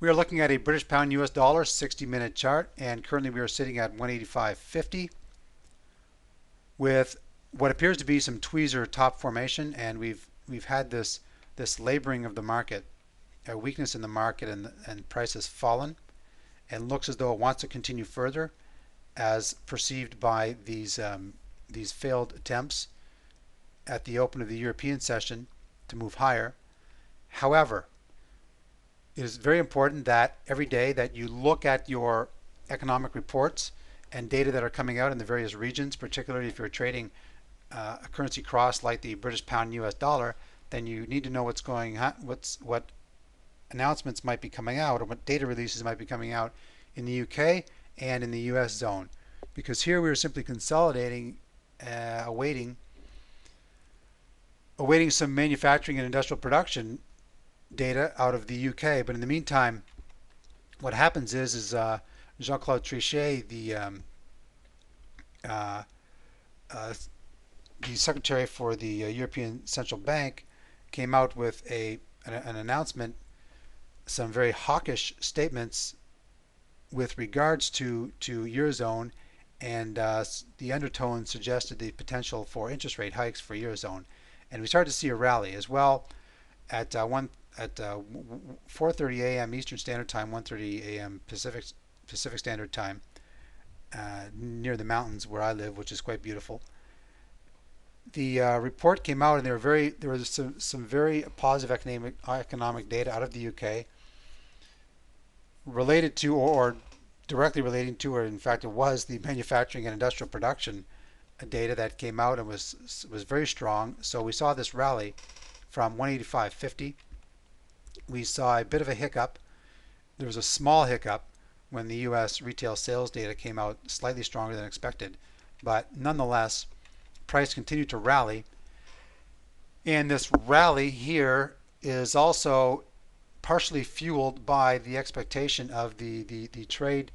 We are looking at a British pound US dollar 60-minute chart, and currently we are sitting at 185.50 with what appears to be some tweezer top formation, and we've had this laboring of the market, a weakness in the market, and price has fallen and looks as though it wants to continue further, as perceived by these failed attempts at the open of the European session to move higher. However, it is very important that every day that you look at your economic reports and data that are coming out in the various regions, particularly if you're trading a currency cross like the British pound US dollar, then you need to know what announcements might be coming out or what data releases might be coming out in the UK and in the US zone. Because here we are simply consolidating, awaiting some manufacturing and industrial production data out of the UK. But in the meantime, what happens is Jean-Claude Trichet, uh, uh, the secretary for the European Central Bank, came out with an announcement, some very hawkish statements with regards to Eurozone, and the undertone suggested the potential for interest rate hikes for Eurozone. And we started to see a rally as well at 4:30 a.m. Eastern Standard Time, 1:30 a.m. Pacific Standard Time, near the mountains where I live, which is quite beautiful. The report came out, and there was some very positive economic data out of the UK related to, or directly relating to, or in fact it was the manufacturing and industrial production data that came out and was very strong. So we saw this rally from 185.50. We saw a bit of a hiccup. There was a small hiccup when the US retail sales data came out slightly stronger than expected, but nonetheless, price continued to rally. And this rally here is also partially fueled by the expectation of the trade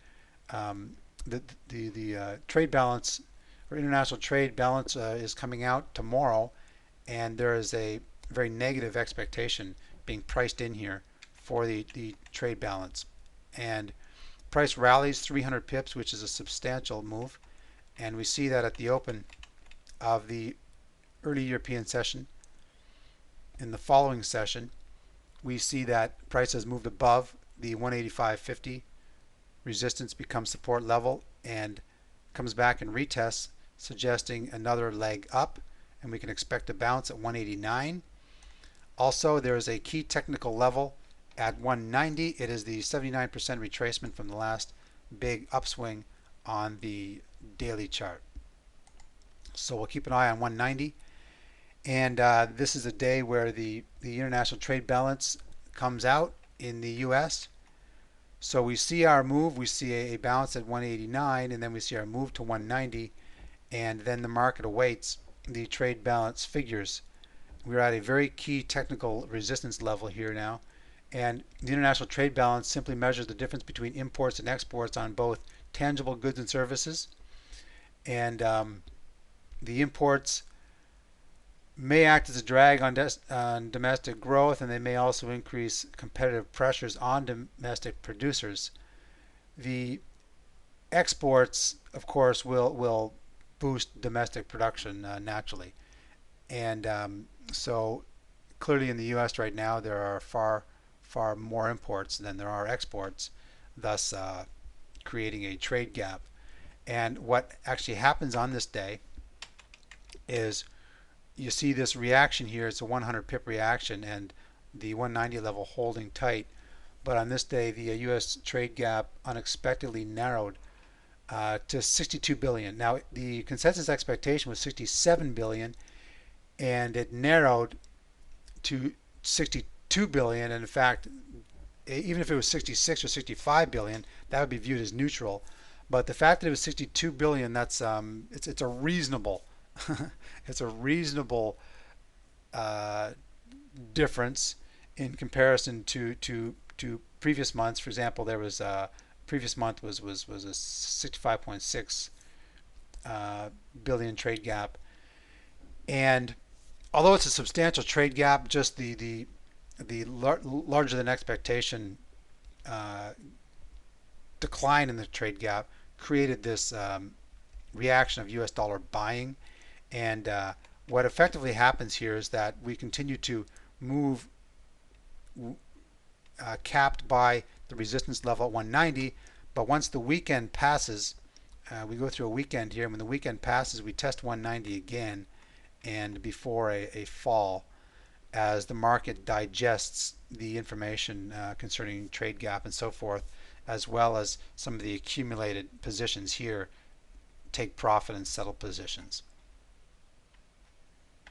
trade balance, or international trade balance, is coming out tomorrow, and there is a very negative expectation being priced in here for the trade balance. And price rallies 300 pips, which is a substantial move, and we see that at the open of the early European session. In the following session, we see that price has moved above the 185.50 resistance, becomes support level, and comes back and retests, suggesting another leg up, and we can expect a bounce at 189. Also, there is a key technical level at 190. It is the 79% retracement from the last big upswing on the daily chart. So we'll keep an eye on 190. And this is a day where the international trade balance comes out in the US. So we see our move, we see a bounce at 189, and then we see our move to 190, and then the market awaits the trade balance figures. We're at a very key technical resistance level here now, and the international trade balance simply measures the difference between imports and exports on both tangible goods and services. And the imports may act as a drag on domestic growth, and they may also increase competitive pressures on domestic producers. The exports, of course, will boost domestic production naturally. And so clearly in the US right now there are far more imports than there are exports, thus creating a trade gap. And what actually happens on this day is you see this reaction here. It's a 100 pip reaction, and the 190 level holding tight. But on this day, the U.S. trade gap unexpectedly narrowed to 62 billion. Now, the consensus expectation was 67 billion, and it narrowed to 62 billion. And in fact, even if it was 66 or 65 billion, that would be viewed as neutral. But the fact that it was 62 billion, that's it's a reasonable it's a reasonable difference in comparison to previous months. For example, there was previous month was a 65.6 billion trade gap, and although it's a substantial trade gap, just the larger than expectation decline in the trade gap created this reaction of US dollar buying. And what effectively happens here is that we continue to move capped by the resistance level at 190. But once the weekend passes, we go through a weekend here. And when the weekend passes, we test 190 again, and before a fall, as the market digests the information concerning trade gap and so forth, as well as some of the accumulated positions here, take profit and settle positions.